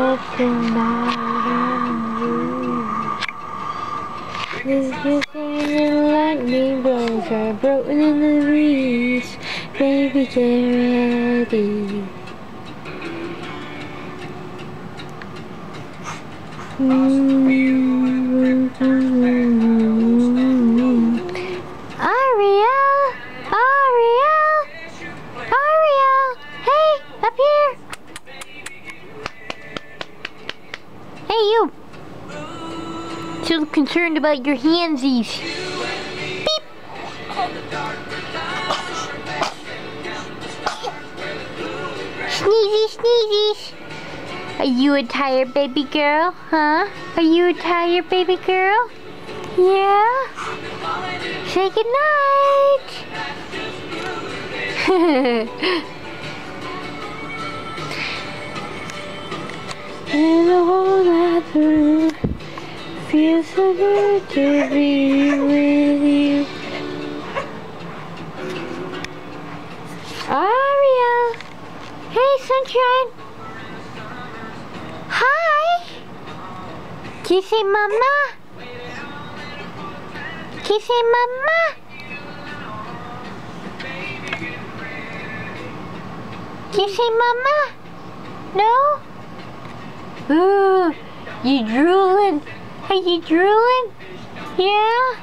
This is lightning bolts are broken in the breeze. Baby, get ready. Auriel! Auriel! Auriel! Hey, up here! Hey, you! Still concerned about your handsies. Beep! Sneezy, sneezies! Are you a tired baby girl, huh? Are you a tired baby girl? Yeah? Say goodnight! And all that through feels so good to be with you. Auriel! Hey, sunshine! Hi! Can you say mama? Can you say mama? Can you say mama? No? Ooh, you drooling? Are you drooling? Yeah?